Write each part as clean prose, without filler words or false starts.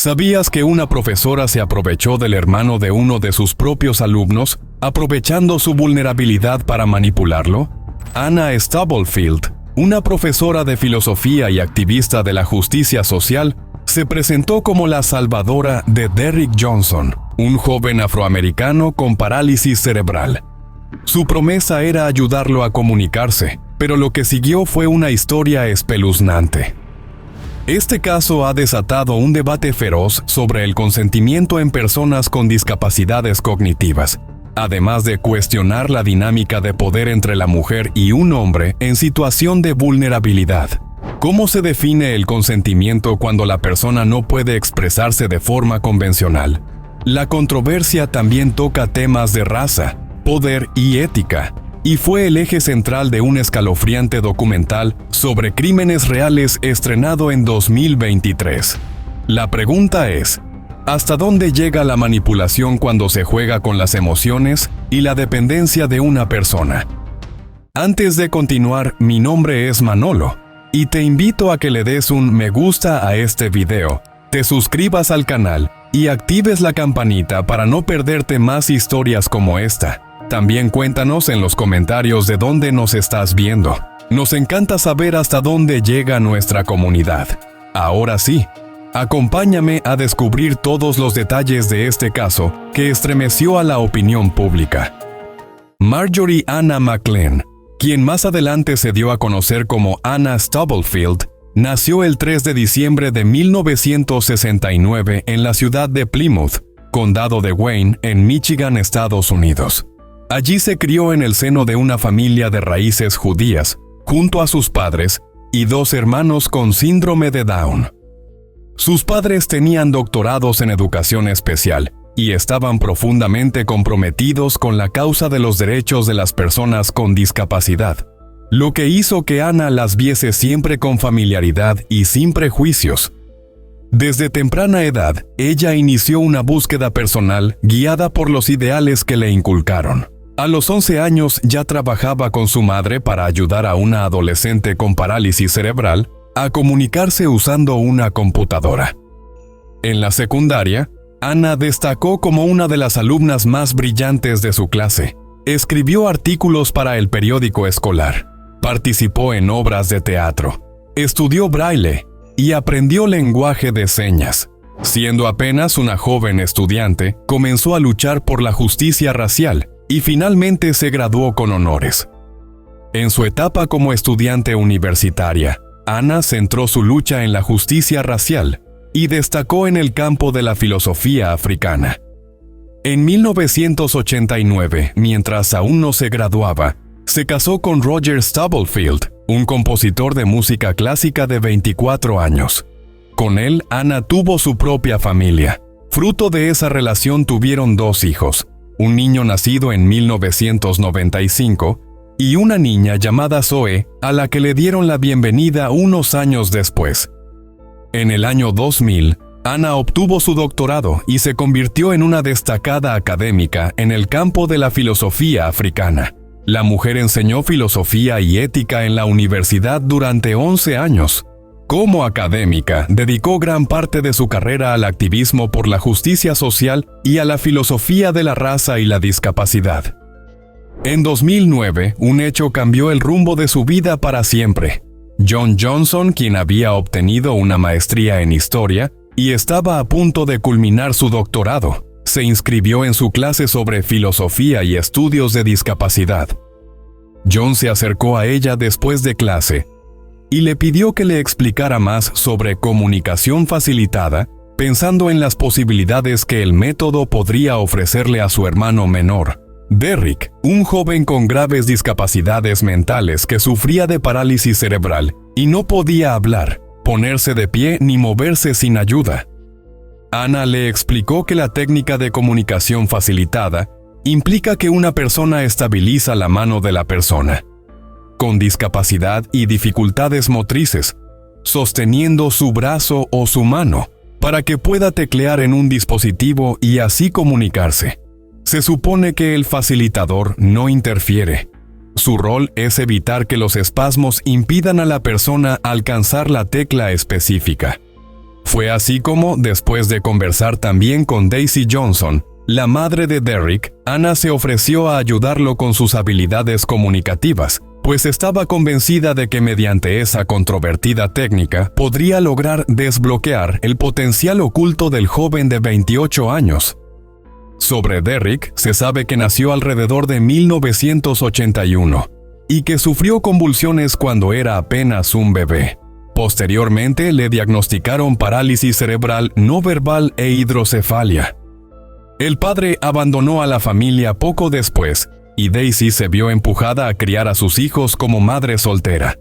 ¿Sabías que una profesora se aprovechó del hermano de uno de sus propios alumnos, aprovechando su vulnerabilidad para manipularlo? Anna Stubblefield, una profesora de filosofía y activista de la justicia social, se presentó como la salvadora de Derrick Johnson, un joven afroamericano con parálisis cerebral. Su promesa era ayudarlo a comunicarse, pero lo que siguió fue una historia espeluznante. Este caso ha desatado un debate feroz sobre el consentimiento en personas con discapacidades cognitivas, además de cuestionar la dinámica de poder entre la mujer y un hombre en situación de vulnerabilidad. ¿Cómo se define el consentimiento cuando la persona no puede expresarse de forma convencional? La controversia también toca temas de raza, poder y ética, y fue el eje central de un escalofriante documental sobre crímenes reales estrenado en 2023. La pregunta es, ¿hasta dónde llega la manipulación cuando se juega con las emociones y la dependencia de una persona? Antes de continuar, mi nombre es Manolo, y te invito a que le des un me gusta a este video, te suscribas al canal y actives la campanita para no perderte más historias como esta. También cuéntanos en los comentarios de dónde nos estás viendo. Nos encanta saber hasta dónde llega nuestra comunidad. Ahora sí, acompáñame a descubrir todos los detalles de este caso que estremeció a la opinión pública. Marjorie Anna McLean, quien más adelante se dio a conocer como Anna Stubblefield, nació el 3 de diciembre de 1969 en la ciudad de Plymouth, condado de Wayne, en Michigan, Estados Unidos. Allí se crió en el seno de una familia de raíces judías, junto a sus padres y dos hermanos con síndrome de Down. Sus padres tenían doctorados en educación especial y estaban profundamente comprometidos con la causa de los derechos de las personas con discapacidad, lo que hizo que Anna las viese siempre con familiaridad y sin prejuicios. Desde temprana edad, ella inició una búsqueda personal guiada por los ideales que le inculcaron. A los 11 años ya trabajaba con su madre para ayudar a una adolescente con parálisis cerebral a comunicarse usando una computadora. En la secundaria, Anna destacó como una de las alumnas más brillantes de su clase. Escribió artículos para el periódico escolar, participó en obras de teatro, estudió braille y aprendió lenguaje de señas. Siendo apenas una joven estudiante, comenzó a luchar por la justicia racial y finalmente se graduó con honores. En su etapa como estudiante universitaria, Anna centró su lucha en la justicia racial y destacó en el campo de la filosofía africana. En 1989, mientras aún no se graduaba, se casó con Roger Stubblefield, un compositor de música clásica de 24 años. Con él, Anna tuvo su propia familia. Fruto de esa relación tuvieron dos hijos, un niño nacido en 1995 y una niña llamada Zoe, a la que le dieron la bienvenida unos años después. En el año 2000, Anna obtuvo su doctorado y se convirtió en una destacada académica en el campo de la filosofía africana. La mujer enseñó filosofía y ética en la universidad durante 11 años. Como académica, dedicó gran parte de su carrera al activismo por la justicia social y a la filosofía de la raza y la discapacidad. En 2009, un hecho cambió el rumbo de su vida para siempre. John Johnson, quien había obtenido una maestría en historia y estaba a punto de culminar su doctorado, se inscribió en su clase sobre filosofía y estudios de discapacidad. John se acercó a ella después de clase y le pidió que le explicara más sobre comunicación facilitada, pensando en las posibilidades que el método podría ofrecerle a su hermano menor, Derrick, un joven con graves discapacidades mentales que sufría de parálisis cerebral y no podía hablar, ponerse de pie ni moverse sin ayuda. Anna le explicó que la técnica de comunicación facilitada implica que una persona estabiliza la mano de la persona con discapacidad y dificultades motrices, sosteniendo su brazo o su mano, para que pueda teclear en un dispositivo y así comunicarse. Se supone que el facilitador no interfiere. Su rol es evitar que los espasmos impidan a la persona alcanzar la tecla específica. Fue así como, después de conversar también con Daisy Johnson, la madre de Derrick, Anna se ofreció a ayudarlo con sus habilidades comunicativas, pues estaba convencida de que mediante esa controvertida técnica podría lograr desbloquear el potencial oculto del joven de 28 años. Sobre Derrick se sabe que nació alrededor de 1981 y que sufrió convulsiones cuando era apenas un bebé. Posteriormente le diagnosticaron parálisis cerebral no verbal e hidrocefalia. El padre abandonó a la familia poco después y Daisy se vio empujada a criar a sus hijos como madre soltera.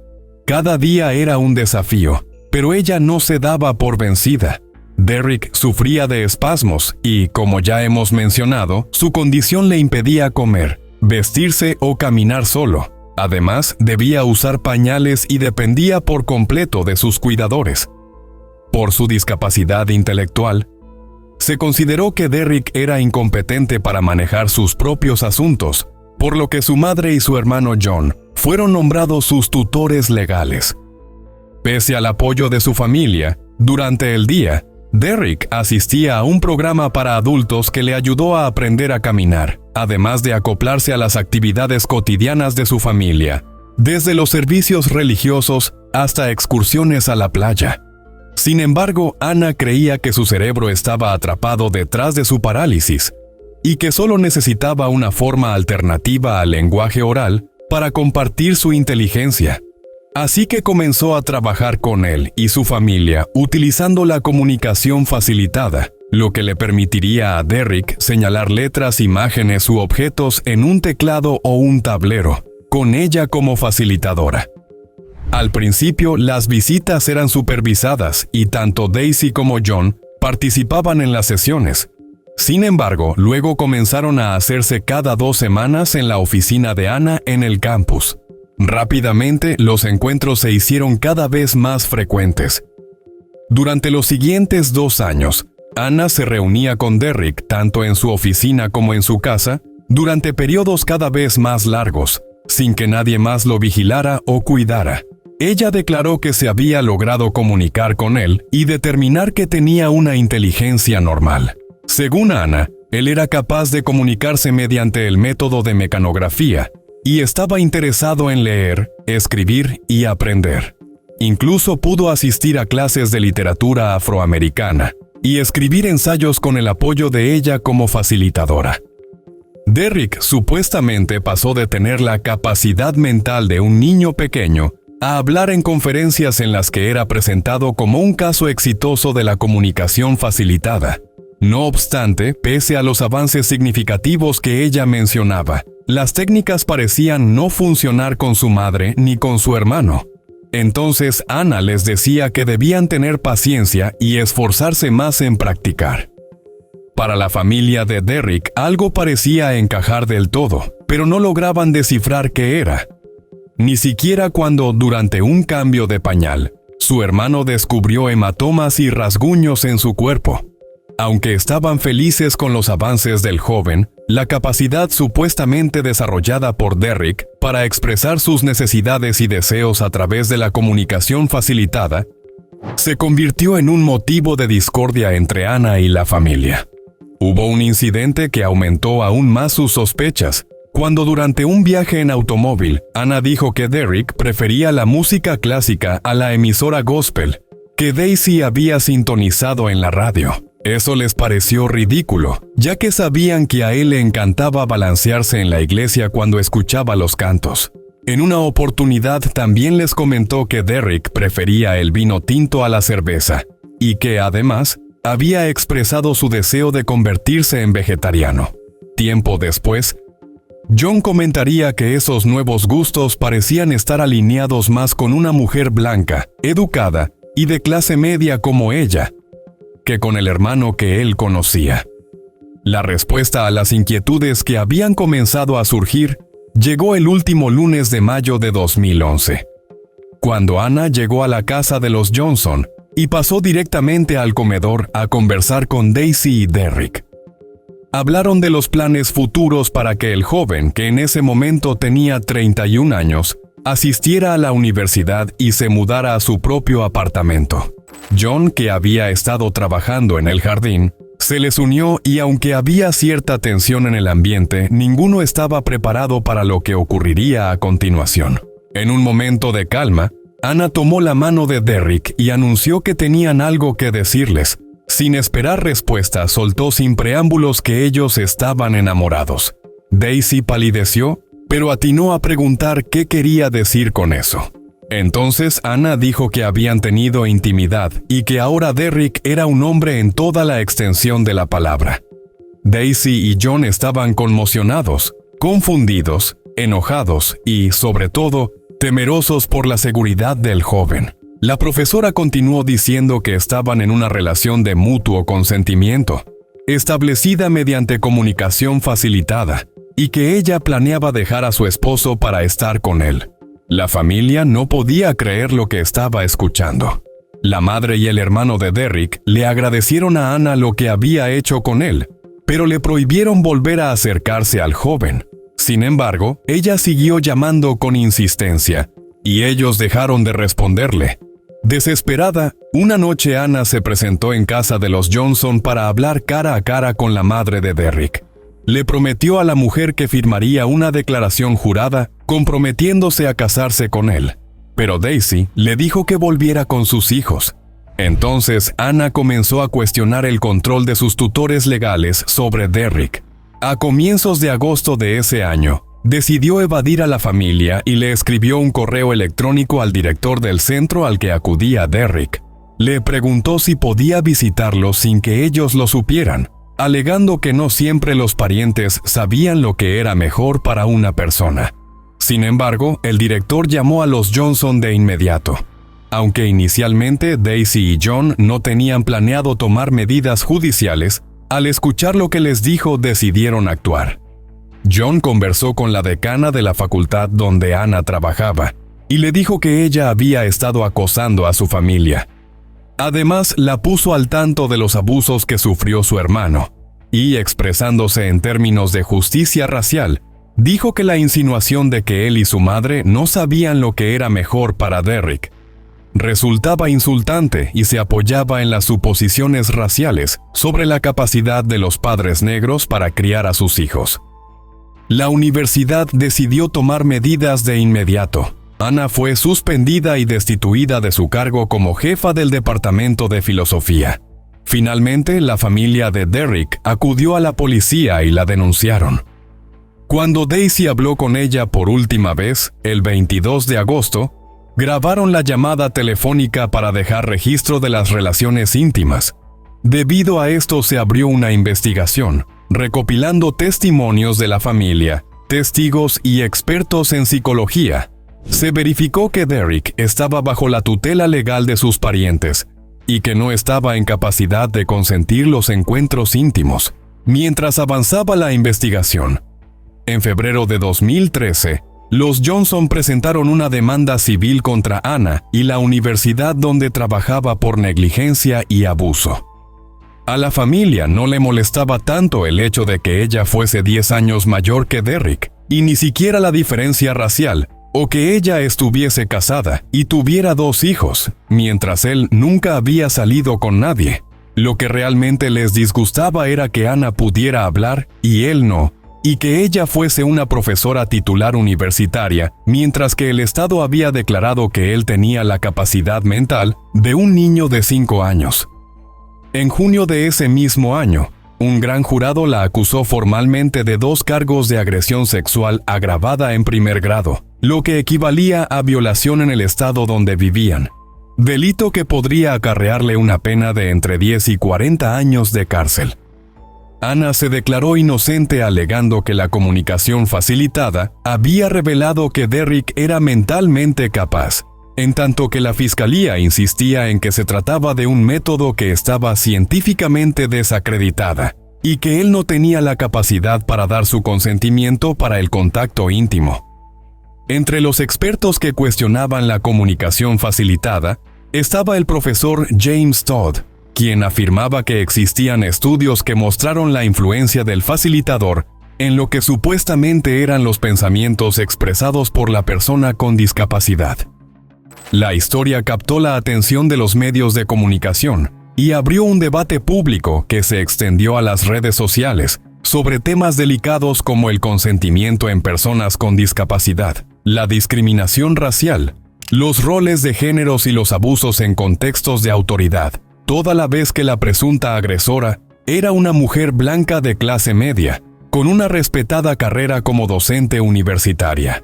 Cada día era un desafío, pero ella no se daba por vencida. Derrick sufría de espasmos y, como ya hemos mencionado, su condición le impedía comer, vestirse o caminar solo. Además, debía usar pañales y dependía por completo de sus cuidadores. Por su discapacidad intelectual, se consideró que Derrick era incompetente para manejar sus propios asuntos, por lo que su madre y su hermano John fueron nombrados sus tutores legales. Pese al apoyo de su familia, durante el día, Derrick asistía a un programa para adultos que le ayudó a aprender a caminar, además de acoplarse a las actividades cotidianas de su familia, desde los servicios religiosos hasta excursiones a la playa. Sin embargo, Anna creía que su cerebro estaba atrapado detrás de su parálisis y que solo necesitaba una forma alternativa al lenguaje oral para compartir su inteligencia. Así que comenzó a trabajar con él y su familia utilizando la comunicación facilitada, lo que le permitiría a Derrick señalar letras, imágenes u objetos en un teclado o un tablero, con ella como facilitadora. Al principio, las visitas eran supervisadas y tanto Daisy como John participaban en las sesiones. Sin embargo, luego comenzaron a hacerse cada 2 semanas en la oficina de Anna en el campus. Rápidamente, los encuentros se hicieron cada vez más frecuentes. Durante los siguientes 2 años, Anna se reunía con Derrick tanto en su oficina como en su casa, durante periodos cada vez más largos, sin que nadie más lo vigilara o cuidara. Ella declaró que se había logrado comunicar con él y determinar que tenía una inteligencia normal. Según Anna, él era capaz de comunicarse mediante el método de mecanografía, y estaba interesado en leer, escribir y aprender. Incluso pudo asistir a clases de literatura afroamericana y escribir ensayos con el apoyo de ella como facilitadora. Derrick supuestamente pasó de tener la capacidad mental de un niño pequeño a hablar en conferencias en las que era presentado como un caso exitoso de la comunicación facilitada. No obstante, pese a los avances significativos que ella mencionaba, las técnicas parecían no funcionar con su madre ni con su hermano. Entonces Anna les decía que debían tener paciencia y esforzarse más en practicar. Para la familia de Derrick algo parecía encajar del todo, pero no lograban descifrar qué era. Ni siquiera cuando, durante un cambio de pañal, su hermano descubrió hematomas y rasguños en su cuerpo. Aunque estaban felices con los avances del joven, la capacidad supuestamente desarrollada por Derrick para expresar sus necesidades y deseos a través de la comunicación facilitada se convirtió en un motivo de discordia entre Anna y la familia. Hubo un incidente que aumentó aún más sus sospechas, cuando durante un viaje en automóvil, Anna dijo que Derrick prefería la música clásica a la emisora gospel que Daisy había sintonizado en la radio. Eso les pareció ridículo, ya que sabían que a él le encantaba balancearse en la iglesia cuando escuchaba los cantos. En una oportunidad también les comentó que Derrick prefería el vino tinto a la cerveza, y que además había expresado su deseo de convertirse en vegetariano. Tiempo después, John comentaría que esos nuevos gustos parecían estar alineados más con una mujer blanca, educada y de clase media como ella, que con el hermano que él conocía. La respuesta a las inquietudes que habían comenzado a surgir llegó el último lunes de mayo de 2011, cuando Anna llegó a la casa de los Johnson y pasó directamente al comedor a conversar con Daisy y Derrick. Hablaron de los planes futuros para que el joven, que en ese momento tenía 31 años, asistiera a la universidad y se mudara a su propio apartamento. John, que había estado trabajando en el jardín, se les unió y aunque había cierta tensión en el ambiente, ninguno estaba preparado para lo que ocurriría a continuación. En un momento de calma, Anna tomó la mano de Derrick y anunció que tenían algo que decirles. Sin esperar respuesta, soltó sin preámbulos que ellos estaban enamorados. Daisy palideció, pero atinó a preguntar qué quería decir con eso. Entonces Anna dijo que habían tenido intimidad y que ahora Derrick era un hombre en toda la extensión de la palabra. Daisy y John estaban conmocionados, confundidos, enojados y, sobre todo, temerosos por la seguridad del joven. La profesora continuó diciendo que estaban en una relación de mutuo consentimiento, establecida mediante comunicación facilitada, y que ella planeaba dejar a su esposo para estar con él. La familia no podía creer lo que estaba escuchando. La madre y el hermano de Derrick le agradecieron a Anna lo que había hecho con él, pero le prohibieron volver a acercarse al joven. Sin embargo, ella siguió llamando con insistencia, y ellos dejaron de responderle. Desesperada, una noche Anna se presentó en casa de los Johnson para hablar cara a cara con la madre de Derrick. Le prometió a la mujer que firmaría una declaración jurada comprometiéndose a casarse con él, pero Daisy le dijo que volviera con sus hijos. Entonces Anna comenzó a cuestionar el control de sus tutores legales sobre Derrick. A comienzos de agosto de ese año, decidió evadir a la familia y le escribió un correo electrónico al director del centro al que acudía Derrick. Le preguntó si podía visitarlos sin que ellos lo supieran, alegando que no siempre los parientes sabían lo que era mejor para una persona. Sin embargo, el director llamó a los Johnson de inmediato. Aunque inicialmente Daisy y John no tenían planeado tomar medidas judiciales, al escuchar lo que les dijo decidieron actuar. John conversó con la decana de la facultad donde Anna trabajaba y le dijo que ella había estado acosando a su familia. Además, la puso al tanto de los abusos que sufrió su hermano, y expresándose en términos de justicia racial, dijo que la insinuación de que él y su madre no sabían lo que era mejor para Derrick resultaba insultante y se apoyaba en las suposiciones raciales sobre la capacidad de los padres negros para criar a sus hijos. La universidad decidió tomar medidas de inmediato. Anna fue suspendida y destituida de su cargo como jefa del departamento de filosofía. Finalmente, la familia de Derrick acudió a la policía y la denunciaron. Cuando Daisy habló con ella por última vez, el 22 de agosto, grabaron la llamada telefónica para dejar registro de las relaciones íntimas. Debido a esto se abrió una investigación, recopilando testimonios de la familia, testigos y expertos en psicología. Se verificó que Derrick estaba bajo la tutela legal de sus parientes y que no estaba en capacidad de consentir los encuentros íntimos. Mientras avanzaba la investigación, en febrero de 2013, los Johnson presentaron una demanda civil contra Anna y la universidad donde trabajaba por negligencia y abuso. A la familia no le molestaba tanto el hecho de que ella fuese 10 años mayor que Derrick, y ni siquiera la diferencia racial, o que ella estuviese casada y tuviera 2 hijos, mientras él nunca había salido con nadie. Lo que realmente les disgustaba era que Anna pudiera hablar y él no, y que ella fuese una profesora titular universitaria, mientras que el Estado había declarado que él tenía la capacidad mental de un niño de 5 años. En junio de ese mismo año, un gran jurado la acusó formalmente de 2 cargos de agresión sexual agravada en primer grado, lo que equivalía a violación en el estado donde vivían, delito que podría acarrearle una pena de entre 10 y 40 años de cárcel. Anna se declaró inocente alegando que la comunicación facilitada había revelado que Derrick era mentalmente capaz, en tanto que la fiscalía insistía en que se trataba de un método que estaba científicamente desacreditada y que él no tenía la capacidad para dar su consentimiento para el contacto íntimo. Entre los expertos que cuestionaban la comunicación facilitada estaba el profesor James Todd, quien afirmaba que existían estudios que mostraron la influencia del facilitador en lo que supuestamente eran los pensamientos expresados por la persona con discapacidad. La historia captó la atención de los medios de comunicación y abrió un debate público que se extendió a las redes sociales sobre temas delicados como el consentimiento en personas con discapacidad, la discriminación racial, los roles de géneros y los abusos en contextos de autoridad, toda la vez que la presunta agresora era una mujer blanca de clase media, con una respetada carrera como docente universitaria.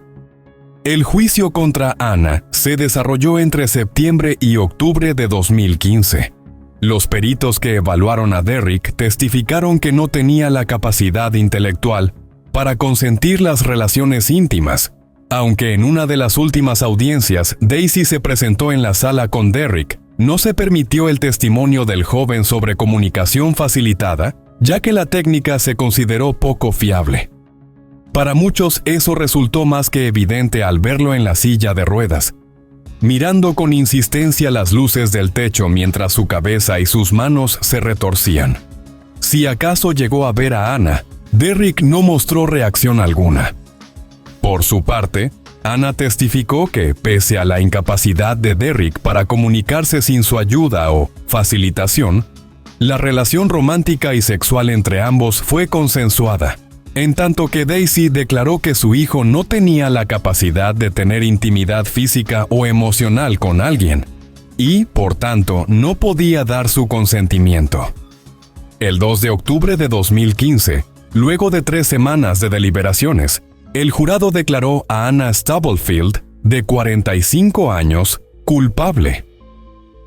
El juicio contra Anna se desarrolló entre septiembre y octubre de 2015. Los peritos que evaluaron a Derrick testificaron que no tenía la capacidad intelectual para consentir las relaciones íntimas, aunque en una de las últimas audiencias Daisy se presentó en la sala con Derrick. No se permitió el testimonio del joven sobre comunicación facilitada, ya que la técnica se consideró poco fiable. Para muchos eso resultó más que evidente al verlo en la silla de ruedas, mirando con insistencia las luces del techo mientras su cabeza y sus manos se retorcían. Si acaso llegó a ver a Anna, Derrick no mostró reacción alguna. Por su parte, Anna testificó que, pese a la incapacidad de Derrick para comunicarse sin su ayuda o facilitación, la relación romántica y sexual entre ambos fue consensuada, en tanto que Daisy declaró que su hijo no tenía la capacidad de tener intimidad física o emocional con alguien, y, por tanto, no podía dar su consentimiento. El 2 de octubre de 2015, luego de 3 semanas de deliberaciones, el jurado declaró a Anna Stubblefield, de 45 años, culpable.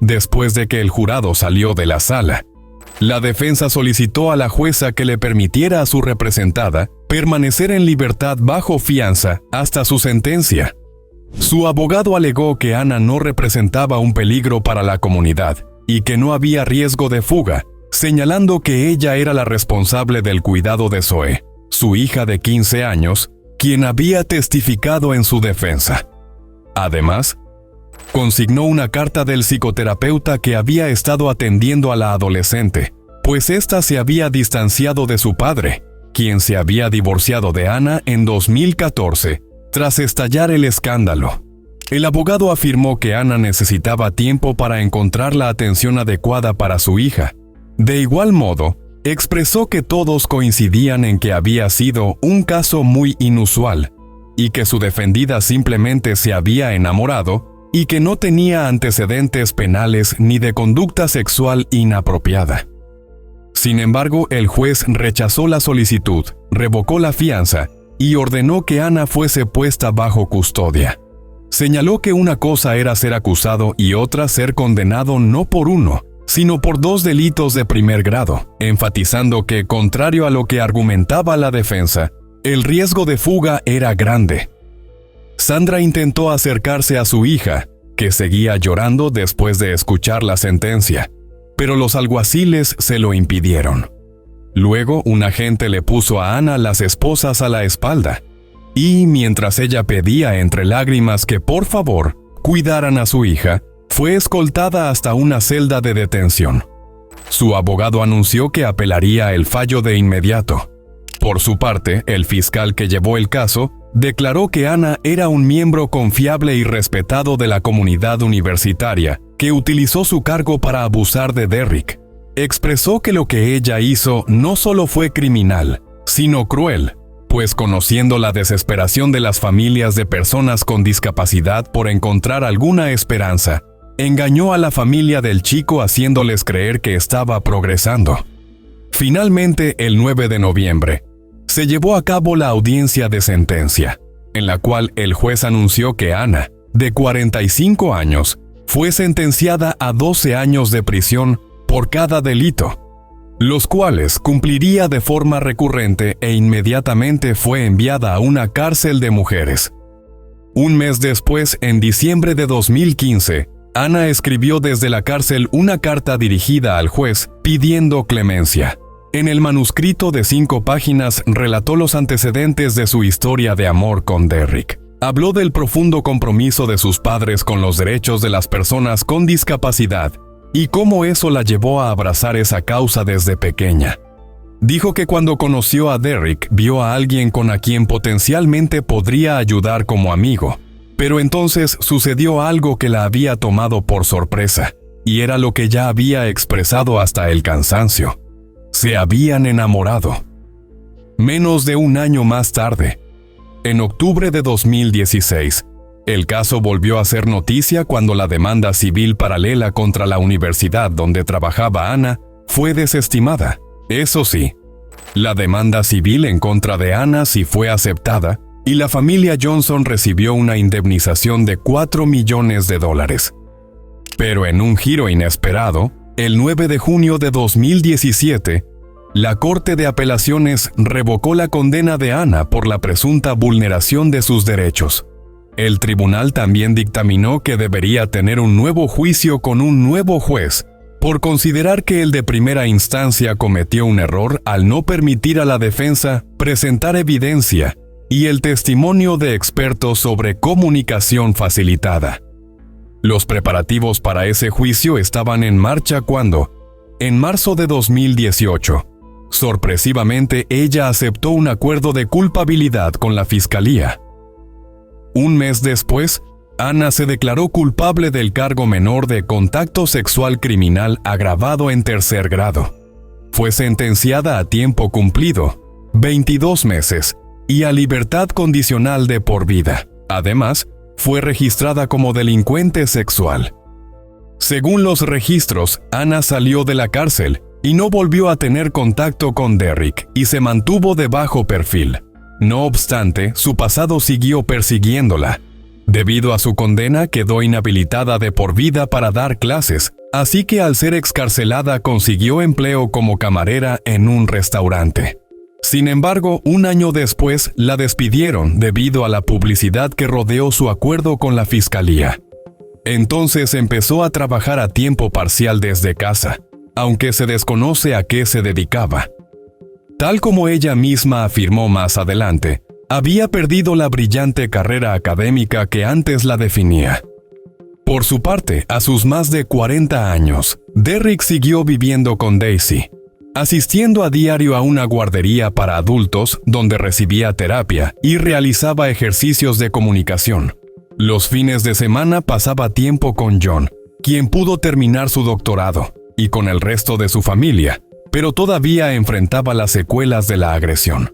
Después de que el jurado salió de la sala, la defensa solicitó a la jueza que le permitiera a su representada permanecer en libertad bajo fianza hasta su sentencia. Su abogado alegó que Anna no representaba un peligro para la comunidad y que no había riesgo de fuga, señalando que ella era la responsable del cuidado de Zoe, su hija de 15 años, quien había testificado en su defensa. Además, consignó una carta del psicoterapeuta que había estado atendiendo a la adolescente, pues ésta se había distanciado de su padre, quien se había divorciado de Anna en 2014, tras estallar el escándalo. El abogado afirmó que Anna necesitaba tiempo para encontrar la atención adecuada para su hija. De igual modo, expresó que todos coincidían en que había sido un caso muy inusual, y que su defendida simplemente se había enamorado y que no tenía antecedentes penales ni de conducta sexual inapropiada. Sin embargo, el juez rechazó la solicitud, revocó la fianza y ordenó que Anna fuese puesta bajo custodia. Señaló que una cosa era ser acusado y otra ser condenado no por uno, sino por 2 delitos de primer grado, enfatizando que, contrario a lo que argumentaba la defensa, el riesgo de fuga era grande. Sandra intentó acercarse a su hija, que seguía llorando después de escuchar la sentencia, pero los alguaciles se lo impidieron. Luego, un agente le puso a Anna las esposas a la espalda, y mientras ella pedía entre lágrimas que por favor cuidaran a su hija, fue escoltada hasta una celda de detención. Su abogado anunció que apelaría el fallo de inmediato. Por su parte, el fiscal que llevó el caso declaró que Anna era un miembro confiable y respetado de la comunidad universitaria que utilizó su cargo para abusar de Derrick. Expresó que lo que ella hizo no solo fue criminal, sino cruel, pues conociendo la desesperación de las familias de personas con discapacidad por encontrar alguna esperanza, engañó a la familia del chico haciéndoles creer que estaba progresando. Finalmente, el 9 de noviembre, se llevó a cabo la audiencia de sentencia, en la cual el juez anunció que Anna, de 45 años, fue sentenciada a 12 años de prisión por cada delito, los cuales cumpliría de forma recurrente e inmediatamente fue enviada a una cárcel de mujeres. Un mes después, en diciembre de 2015, Anna escribió desde la cárcel una carta dirigida al juez pidiendo clemencia. En el manuscrito de 5 páginas relató los antecedentes de su historia de amor con Derrick. Habló del profundo compromiso de sus padres con los derechos de las personas con discapacidad y cómo eso la llevó a abrazar esa causa desde pequeña. Dijo que cuando conoció a Derrick vio a alguien con a quien potencialmente podría ayudar como amigo, Pero entonces sucedió algo que la había tomado por sorpresa, y era lo que ya había expresado hasta el cansancio. Se habían enamorado. Menos de un año más tarde, en octubre de 2016, el caso volvió a ser noticia cuando la demanda civil paralela contra la universidad donde trabajaba Anna fue desestimada. Eso sí, la demanda civil en contra de Anna sí fue aceptada y la familia Johnson recibió una indemnización de $4 millones. Pero en un giro inesperado, el 9 de junio de 2017, la Corte de Apelaciones revocó la condena de Anna por la presunta vulneración de sus derechos. El tribunal también dictaminó que debería tener un nuevo juicio con un nuevo juez, por considerar que el de primera instancia cometió un error al no permitir a la defensa presentar evidencia y el testimonio de expertos sobre comunicación facilitada. Los preparativos para ese juicio estaban en marcha cuando, en marzo de 2018, sorpresivamente ella aceptó un acuerdo de culpabilidad con la fiscalía. Un mes después, Anna se declaró culpable del cargo menor de contacto sexual criminal agravado en tercer grado. Fue sentenciada a tiempo cumplido, 22 meses, y a libertad condicional de por vida. Además, fue registrada como delincuente sexual. Según los registros, Anna salió de la cárcel y no volvió a tener contacto con Derrick y se mantuvo de bajo perfil. No obstante, su pasado siguió persiguiéndola. Debido a su condena, quedó inhabilitada de por vida para dar clases, así que al ser excarcelada consiguió empleo como camarera en un restaurante. Sin embargo, un año después la despidieron debido a la publicidad que rodeó su acuerdo con la fiscalía. Entonces empezó a trabajar a tiempo parcial desde casa, aunque se desconoce a qué se dedicaba. Tal como ella misma afirmó más adelante, había perdido la brillante carrera académica que antes la definía. Por su parte, a sus más de 40 años, Derrick siguió viviendo con Daisy, asistiendo a diario a una guardería para adultos donde recibía terapia y realizaba ejercicios de comunicación. Los fines de semana pasaba tiempo con John, quien pudo terminar su doctorado, y con el resto de su familia, pero todavía enfrentaba las secuelas de la agresión.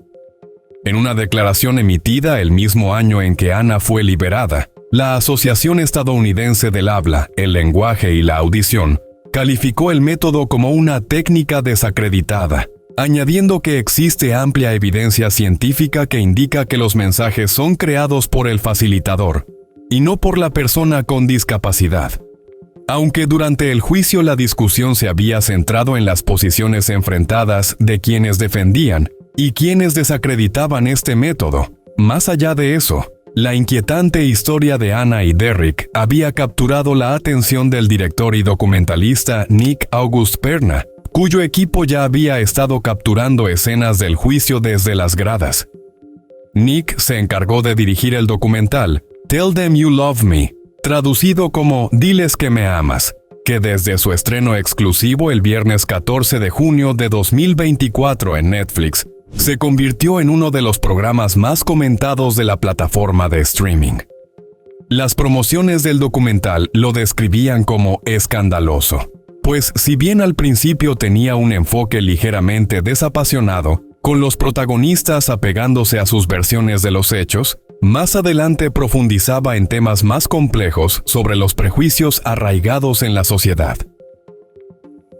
En una declaración emitida el mismo año en que Anna fue liberada, la Asociación Estadounidense del Habla, el Lenguaje y la Audición calificó el método como una técnica desacreditada, añadiendo que existe amplia evidencia científica que indica que los mensajes son creados por el facilitador y no por la persona con discapacidad. Aunque durante el juicio la discusión se había centrado en las posiciones enfrentadas de quienes defendían y quienes desacreditaban este método, más allá de eso, la inquietante historia de Anna y Derrick había capturado la atención del director y documentalista Nick August Perna, cuyo equipo ya había estado capturando escenas del juicio desde las gradas. Nick se encargó de dirigir el documental Tell Them You Love Me, traducido como Diles que me amas, que desde su estreno exclusivo el viernes 14 de junio de 2024 en Netflix, se convirtió en uno de los programas más comentados de la plataforma de streaming. Las promociones del documental lo describían como escandaloso, pues si bien al principio tenía un enfoque ligeramente desapasionado, con los protagonistas apegándose a sus versiones de los hechos, más adelante profundizaba en temas más complejos sobre los prejuicios arraigados en la sociedad.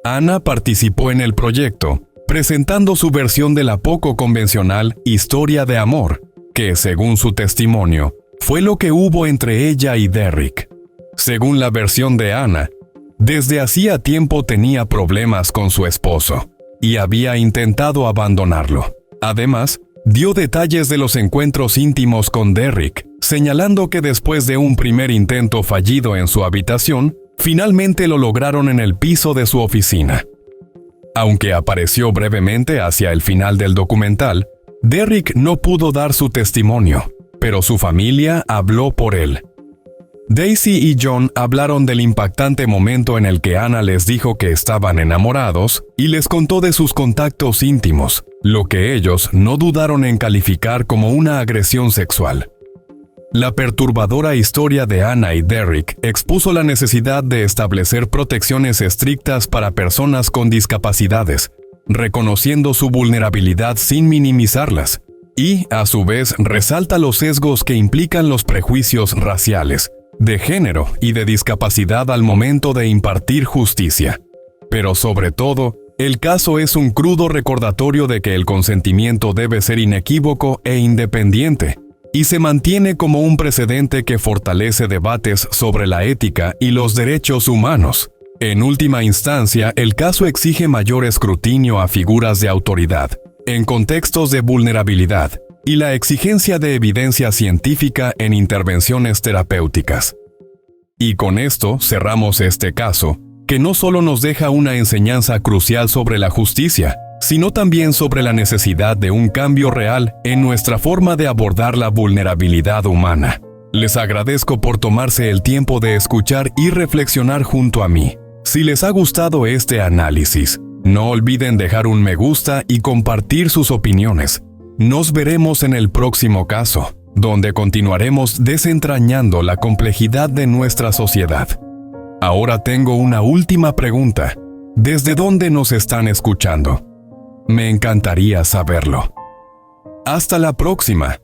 Anna participó en el proyecto, presentando su versión de la poco convencional historia de amor, que, según su testimonio, fue lo que hubo entre ella y Derrick. Según la versión de Anna, desde hacía tiempo tenía problemas con su esposo, y había intentado abandonarlo. Además, dio detalles de los encuentros íntimos con Derrick, señalando que después de un primer intento fallido en su habitación, finalmente lo lograron en el piso de su oficina. Aunque apareció brevemente hacia el final del documental, Derrick no pudo dar su testimonio, pero su familia habló por él. Daisy y John hablaron del impactante momento en el que Anna les dijo que estaban enamorados y les contó de sus contactos íntimos, lo que ellos no dudaron en calificar como una agresión sexual. La perturbadora historia de Anna y Derek expuso la necesidad de establecer protecciones estrictas para personas con discapacidades, reconociendo su vulnerabilidad sin minimizarlas, y, a su vez, resalta los sesgos que implican los prejuicios raciales, de género y de discapacidad al momento de impartir justicia. Pero sobre todo, el caso es un crudo recordatorio de que el consentimiento debe ser inequívoco e independiente, y se mantiene como un precedente que fortalece debates sobre la ética y los derechos humanos. En última instancia, el caso exige mayor escrutinio a figuras de autoridad, en contextos de vulnerabilidad, y la exigencia de evidencia científica en intervenciones terapéuticas. Y con esto cerramos este caso, que no solo nos deja una enseñanza crucial sobre la justicia, sino también sobre la necesidad de un cambio real en nuestra forma de abordar la vulnerabilidad humana. Les agradezco por tomarse el tiempo de escuchar y reflexionar junto a mí. Si les ha gustado este análisis, no olviden dejar un me gusta y compartir sus opiniones. Nos veremos en el próximo caso, donde continuaremos desentrañando la complejidad de nuestra sociedad. Ahora tengo una última pregunta. ¿Desde dónde nos están escuchando? Me encantaría saberlo. Hasta la próxima.